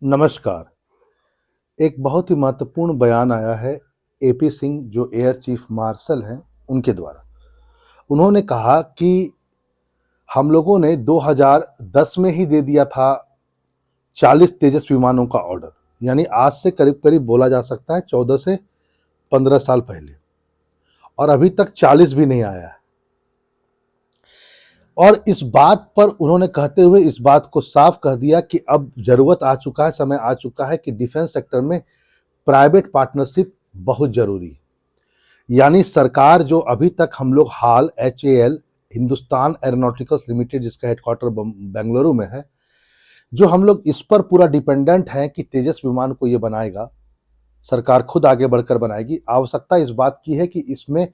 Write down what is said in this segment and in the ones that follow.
नमस्कार। एक बहुत ही महत्वपूर्ण बयान आया है एपी सिंह जो एयर चीफ मार्शल हैं, उनके द्वारा। उन्होंने कहा कि हम लोगों ने 2010 में ही दे दिया था 40 तेजस विमानों का ऑर्डर, यानी आज से करीब-करीब बोला जा सकता है 14 से 15 साल पहले, और अभी तक 40 भी नहीं आया है। और इस बात पर उन्होंने कहते हुए इस बात को साफ कह दिया कि अब ज़रूरत आ चुका है, समय आ चुका है कि डिफेंस सेक्टर में प्राइवेट पार्टनरशिप बहुत ज़रूरी है। यानी सरकार जो अभी तक हम लोग हाल HAL हिंदुस्तान एरोनॉटिकल्स लिमिटेड जिसका हेडक्वार्टर बेंगलुरु में है, जो हम लोग इस पर पूरा डिपेंडेंट हैं कि तेजस विमान को ये बनाएगा, सरकार खुद आगे बढ़कर बनाएगी। आवश्यकता इस बात की है कि इसमें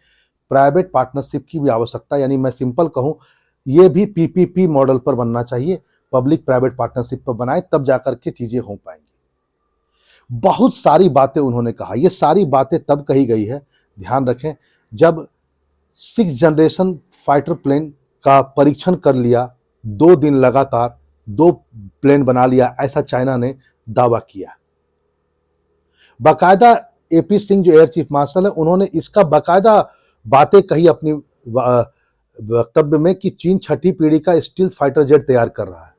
प्राइवेट पार्टनरशिप की भी आवश्यकता, यानी मैं सिंपल कहूँ, ये भी PPP मॉडल पर बनना चाहिए, पब्लिक प्राइवेट पार्टनरशिप पर बनाए, तब जाकर के चीज़ें हो पाएंगी। बहुत सारी बातें उन्होंने कहा, ये सारी बातें तब कही गई है, ध्यान रखें, जब 6 जनरेशन फाइटर प्लेन का परीक्षण कर लिया, 2 दिन लगातार 2 प्लेन बना लिया, ऐसा चाइना ने दावा किया। बाकायदा एपी सिंह जो एयर चीफ मार्शल है, उन्होंने इसका बाकायदा बातें कही अपनी वक्तव्य में कि चीन 6ठी पीढ़ी का स्टील्थ फाइटर जेट तैयार कर रहा है।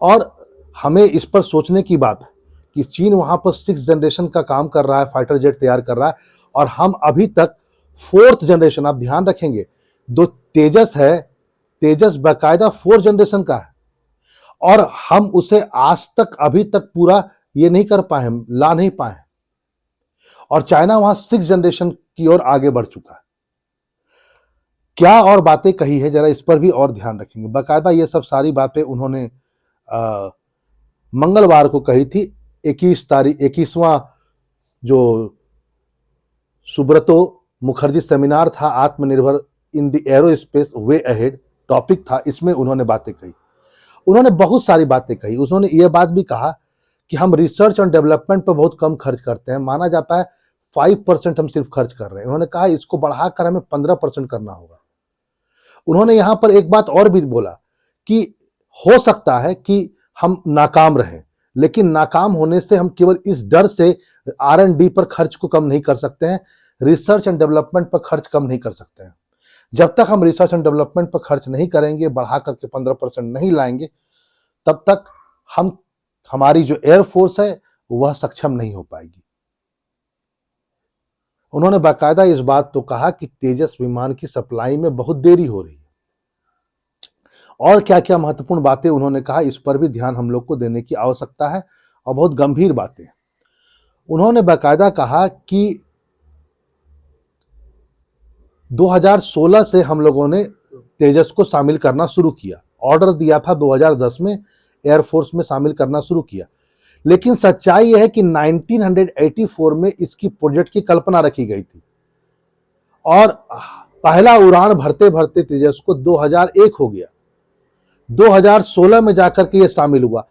और हमें इस पर सोचने की बात है कि चीन वहां पर 6 जनरेशन का काम कर रहा है, फाइटर जेट तैयार कर रहा है, और हम अभी तक 4th जनरेशन, आप ध्यान रखेंगे, जो तेजस है, तेजस बाकायदा 4th जनरेशन का है, और हम उसे आज तक अभी तक पूरा ये नहीं कर पाए, ला नहीं पाए, और चाइना वहां 6th जनरेशन की ओर आगे बढ़ चुका है। क्या और बातें कही है, जरा इस पर भी और ध्यान रखेंगे। बाकायदा ये सब सारी बातें उन्होंने मंगलवार को कही थी। 21वां जो सुब्रतो मुखर्जी सेमिनार था, आत्मनिर्भर in the aerospace way ahead topic था, इसमें उन्होंने बातें कही। उन्होंने बहुत सारी बातें कही। उन्होंने ये बात भी कहा कि हम रिसर्च और डेवलपमेंट पर बहुत कम खर्च करते हैं, माना जाता है 5% हम सिर्फ खर्च कर रहे हैं। उन्होंने कहा इसको बढ़ाकर हमें 15% करना होगा। उन्होंने यहां पर एक बात और भी बोला कि हो सकता है कि हम नाकाम रहें, लेकिन नाकाम होने से हम केवल इस डर से R&D पर खर्च को कम नहीं कर सकते हैं, रिसर्च एंड डेवलपमेंट पर खर्च कम नहीं कर सकते हैं। जब तक हम रिसर्च एंड डेवलपमेंट पर खर्च नहीं करेंगे, बढ़ा करके 15% नहीं लाएंगे, तब तक हमारी जो एयरफोर्स है वह सक्षम नहीं हो पाएगी। उन्होंने बाकायदा इस बात तो कहा कि तेजस विमान की सप्लाई में बहुत देरी हो रही है, और क्या क्या महत्वपूर्ण बातें उन्होंने कहा, इस पर भी ध्यान हम लोग को देने की आवश्यकता है, और बहुत गंभीर बातें। उन्होंने बाकायदा कहा कि 2016 से हम लोगों ने तेजस को शामिल करना शुरू किया, ऑर्डर दिया था 2010 में, एयरफोर्स में शामिल करना शुरू किया, लेकिन सच्चाई यह है कि 1984 में इसकी प्रोजेक्ट की कल्पना रखी गई थी, और पहला उड़ान भरते भरते तेजस को 2001 हो गया, 2016 में जाकर के ये शामिल हुआ।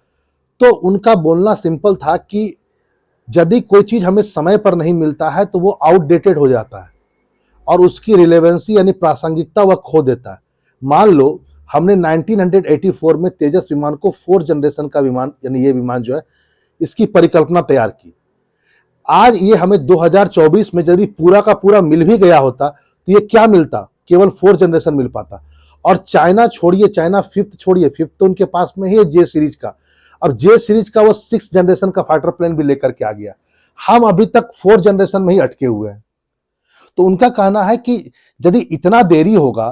तो उनका बोलना सिंपल था कि यदि कोई चीज हमें समय पर नहीं मिलता है तो वो आउटडेटेड हो जाता है, और उसकी रिलेवेंसी यानी प्रासंगिकता वह खो देता है। मान लो हमने 1984 में तेजस विमान को 4th जनरेशन का विमान, यानी ये विमान जो है, इसकी परिकल्पना तैयार की। आज ये हमें 2024 में यदि पूरा का पूरा मिल भी गया होता तो ये क्या मिलता, केवल 4th जनरेशन मिल पाता। और चाइना छोड़िए, चाइना 5th छोड़िए, 5th तो उनके पास में ही है जे सीरीज का, अब जे सीरीज का वो 6th जनरेशन का फाइटर प्लेन भी लेकर के आ गया। हम अभी तक 4th जनरेशन में ही अटके हुए हैं। तो उनका कहना है कि यदि इतना देरी होगा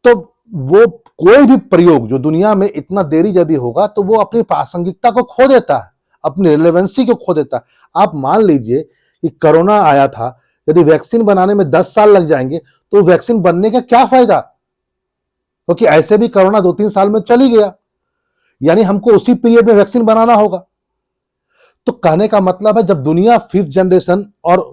तो वो कोई भी प्रयोग जो दुनिया में इतना देरी यदि होगा तो वो अपनी प्रासंगिकता को खो देता है, अपनी रिलेवेंसी को खो देता है। आप मान लीजिए कि कोरोना आया था, यदि वैक्सीन बनाने में 10 साल लग जाएंगे तो वैक्सीन बनने का क्या फायदा, क्योंकि ऐसे भी कोरोना 2-3 साल में चल ही गया, यानी हमको उसी पीरियड में वैक्सीन बनाना होगा। तो कहने का मतलब है जब दुनिया 5th जनरेशन और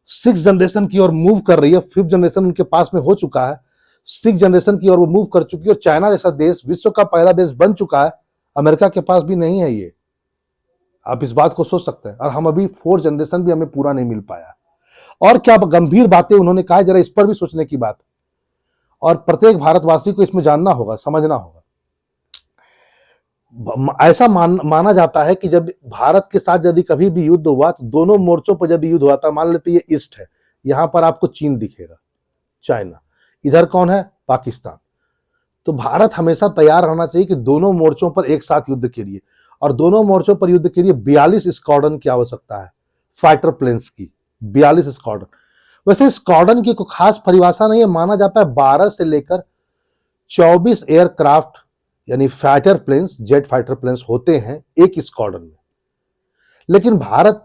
6th जनरेशन की ओर मूव कर रही है, 5th जनरेशन उनके पास में हो चुका है, 6th जनरेशन की ओर वो मूव कर चुकी है, और चाइना जैसा देश विश्व का पहला देश बन चुका है, अमेरिका के पास भी नहीं है ये, आप इस बात को सोच सकते हैं। और हम अभी 4th जनरेशन भी हमें पूरा नहीं मिल पाया। और क्या गंभीर बातें उन्होंने कहा, जरा इस पर भी सोचने की बात, और प्रत्येक भारतवासी को इसमें जानना होगा, समझना होगा। ऐसा माना जाता है कि जब भारत के साथ यदि कभी भी युद्ध हुआ तो दोनों मोर्चों पर यदि युद्ध हुआ था, मान लेते ये ईस्ट है, यहां पर आपको चीन दिखेगा, चाइना, इधर कौन है, पाकिस्तान। तो भारत हमेशा तैयार रहना चाहिए कि दोनों मोर्चों पर एक साथ युद्ध के लिए, और दोनों मोर्चों पर युद्ध के लिए 42 स्क्वाड्रन की आवश्यकता है, फाइटर प्लेन्स की 42 स्क्वाड्रन। वैसे स्क्वाड्रन की कोई खास परिभाषा नहीं है, माना जाता है 12 से लेकर 24 एयरक्राफ्ट यानी fighter planes, jet fighter planes होते हैं एक स्क्वाड्रन में। लेकिन भारत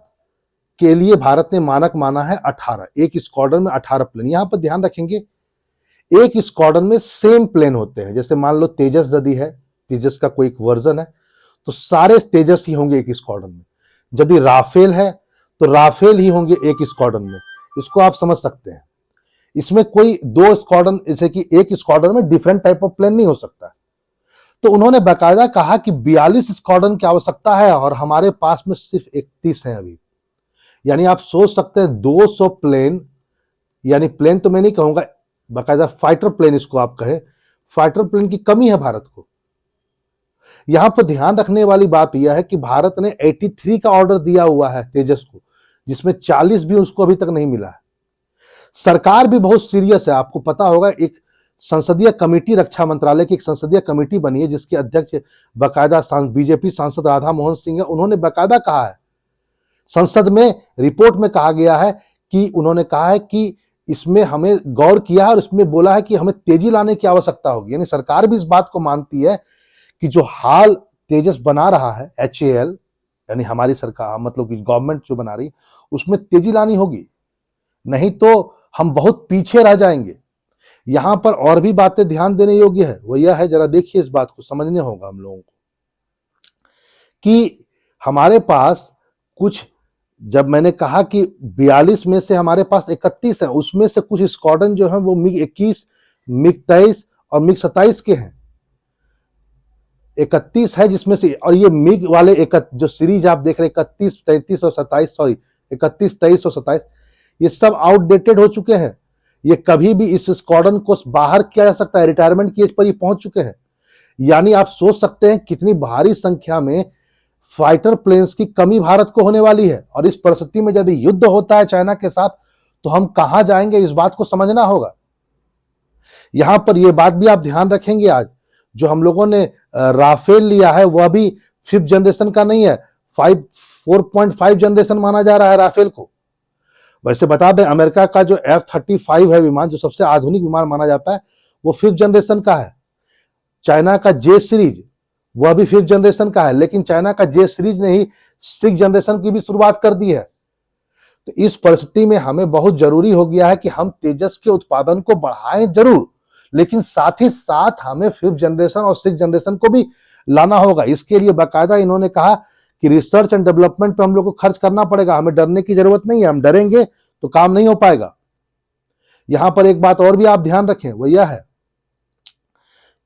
के लिए भारत ने मानक माना है 18, एक स्क्वाड्रन में 18 प्लेन। यहां पर ध्यान रखेंगे एक स्क्वाड्रन में सेम प्लेन होते हैं, जैसे मान लो तेजस यदि है, तेजस का कोई एक वर्जन है तो सारे तेजस ही होंगे एक स्क्वाड्रन में। यदि राफेल है तो राफेल ही होंगे एक स्क्वाड्रन में। इसको आप समझ सकते हैं, इसमें कोई दो स्क्वाड्रन, जैसे कि एक स्क्वाड्रन में डिफरेंट टाइप ऑफ प्लेन नहीं हो सकता। तो उन्होंने बाकायदा कहा कि 42 स्क्वाड्रन की आवश्यकता है और हमारे पास में सिर्फ 31 हैं अभी। यानी आप सोच सकते हैं 200 प्लेन, यानी प्लेन तो मैं नहीं कहूंगा, बाकायदा फाइटर प्लेन इसको आप कहें, फाइटर प्लेन की कमी है भारत को। यहां पर ध्यान रखने वाली बात यह है कि भारत ने 83 का ऑर्डर दिया हुआ है तेजस को, जिसमें 40 भी उसको अभी तक नहीं मिला है। सरकार भी बहुत सीरियस है, आपको पता होगा एक संसदीय कमेटी, रक्षा मंत्रालय की एक संसदीय कमेटी बनी है जिसके अध्यक्ष बाकायदा बीजेपी सांसद राधा मोहन सिंह है। उन्होंने बाकायदा कहा है, संसद में रिपोर्ट में कहा गया है कि उन्होंने कहा है कि इसमें हमें गौर किया है और इसमें बोला है कि हमें तेजी लाने की आवश्यकता होगी। यानी सरकार भी इस बात को मानती है कि जो हाल तेजस बना रहा है HAL, यानी हमारी सरकार मतलब कि गवर्नमेंट जो बना रही, उसमें तेजी लानी होगी, नहीं तो हम बहुत पीछे रह जाएंगे। यहां पर और भी बातें ध्यान देने योग्य है, वो यह है, जरा देखिए इस बात को समझने होगा हम लोगों को कि हमारे पास कुछ, जब मैंने कहा कि 42 में से हमारे पास 31 है, उसमें से कुछ स्क्वाड्रन जो है वो MiG-21, MiG-23 और MiG-27 के हैं। 31 है जिसमें से, और ये मिग वाले जो सीरीज आप देख रहे हैं 31, 33 और 27, सॉरी 31, 23 और 27, ये सब आउटडेटेड हो चुके हैं। ये कभी भी इस स्क्वाड्रन को बाहर किया जा सकता है, रिटायरमेंट की एज पर ये पहुंच चुके हैं। यानी आप सोच सकते हैं कितनी भारी संख्या में फाइटर प्लेन्स की कमी भारत को होने वाली है। और इस परिस्थिति में यदि युद्ध होता है चाइना के साथ तो हम कहां जाएंगे, इस बात को समझना होगा। यहां पर यह बात भी आप ध्यान रखेंगे, आज जो हम लोगों ने राफेल लिया है वह भी 5th जनरेशन का नहीं है, 4.5 जनरेशन माना जा रहा है राफेल को। वैसे बता दें अमेरिका का जो F-35 है विमान, जो सबसे आधुनिक विमान माना जाता है, वो 5th जनरेशन का है। चाइना का J सीरीज वह भी 5th जनरेशन का है, लेकिन चाइना का J सीरीज ने ही 6th जनरेशन की भी शुरुआत कर दी है। तो इस परिस्थिति में हमें बहुत जरूरी हो गया है कि हम तेजस के उत्पादन को बढ़ाएं जरूर, लेकिन साथ ही साथ हमें 5th जनरेशन और 6th जनरेशन को भी लाना होगा। इसके लिए बाकायदा इन्होंने कहा कि रिसर्च एंड डेवलपमेंट पर हम लोग को खर्च करना पड़ेगा, हमें डरने की जरूरत नहीं है, हम डरेंगे तो काम नहीं हो पाएगा। यहां पर एक बात और भी आप ध्यान रखें, वो यह है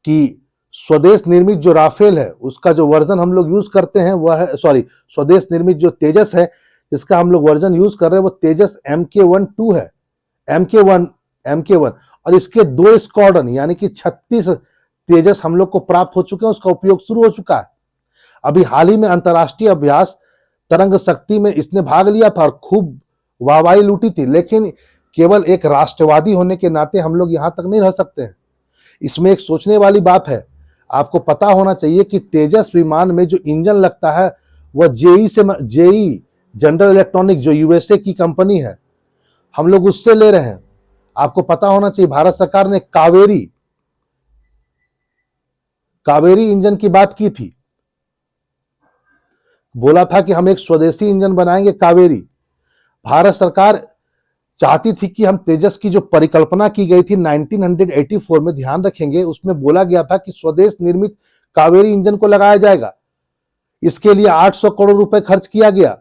कि स्वदेश निर्मित जो राफेल है उसका जो वर्जन हम लोग यूज करते हैं वह है, सॉरी, स्वदेश निर्मित जो तेजस है जिसका हम लोग वर्जन यूज कर रहे हैं वो तेजस MK-1 है, MK-1, और इसके 2 स्क्वाड्रन यानी कि 36 तेजस हम लोग को प्राप्त हो चुके हैं, उसका उपयोग शुरू हो चुका है। अभी हाल ही में अंतर्राष्ट्रीय अभ्यास तरंग शक्ति में इसने भाग लिया था और खूब वाहवाही लूटी थी, लेकिन केवल एक राष्ट्रवादी होने के नाते हम लोग यहां तक नहीं रह सकते हैं। इसमें एक सोचने वाली बात है, आपको पता होना चाहिए कि तेजस विमान में जो इंजन लगता है वह जेई जनरल इलेक्ट्रॉनिक जो USA की कंपनी है, हम लोग उससे ले रहे हैं। आपको पता होना चाहिए भारत सरकार ने कावेरी इंजन की बात की थी, बोला था कि हम एक स्वदेशी इंजन बनाएंगे कावेरी। भारत सरकार चाहती थी कि हम तेजस की जो परिकल्पना की गई थी 1984 में, ध्यान रखेंगे उसमें बोला गया था कि स्वदेश निर्मित कावेरी इंजन को लगाया जाएगा। इसके लिए 800 करोड़ रुपए खर्च किया गया।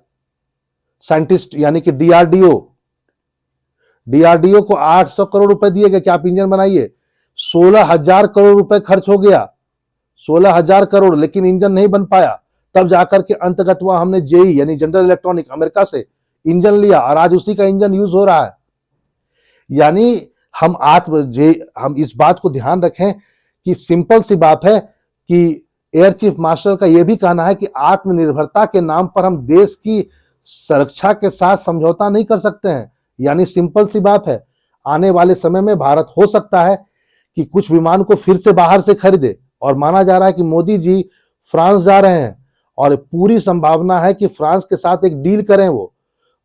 साइंटिस्ट यानी कि डीआरडीओ को 800 करोड़ रुपए दिए गए कि आप इंजन बनाइए। 16,000 करोड़ रुपए खर्च हो गया, 16,000 करोड़, लेकिन इंजन नहीं बन पाया। तब जाकर के अंतगत वह हमने जेई यानी जनरल इलेक्ट्रॉनिक अमेरिका से इंजन लिया और आज उसी का इंजन यूज हो रहा है। यानी हम इस बात को ध्यान रखें कि सिंपल सी बात है कि एयर चीफ मार्शल का यह भी कहना है कि आत्मनिर्भरता के नाम पर हम देश की सुरक्षा के साथ समझौता नहीं कर सकते हैं। यानी सिंपल सी बात है, आने वाले समय में भारत हो सकता है कि कुछ विमान को फिर से बाहर से खरीदे, और माना जा रहा है कि मोदी जी फ्रांस जा रहे हैं और पूरी संभावना है कि फ्रांस के साथ एक डील करें वो।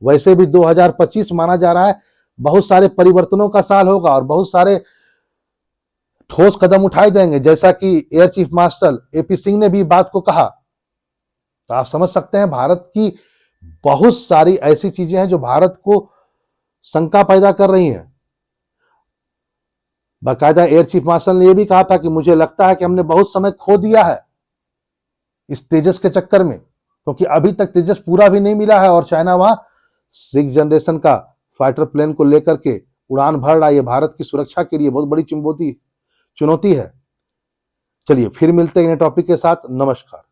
वैसे भी 2025 माना जा रहा है बहुत सारे परिवर्तनों का साल होगा और बहुत सारे ठोस कदम उठाए जाएंगे, जैसा कि air chief marshal AP Singh ने भी बात को कहा। तो आप समझ सकते हैं भारत की बहुत सारी ऐसी चीजें हैं जो भारत को शंका पैदा कर रही हैं। बाकायदा एयर चीफ मार्शल ने यह भी कहा था कि मुझे लगता है कि हमने बहुत समय खो दिया है इस तेजस के चक्कर में, क्योंकि अभी तक तेजस पूरा भी नहीं मिला है और चाइना वहां 6th जनरेशन का फाइटर प्लेन को लेकर के उड़ान भर रहा है। ये भारत की सुरक्षा के लिए बहुत बड़ी चुनौती है। चलिए फिर मिलते हैं नए टॉपिक के साथ। नमस्कार।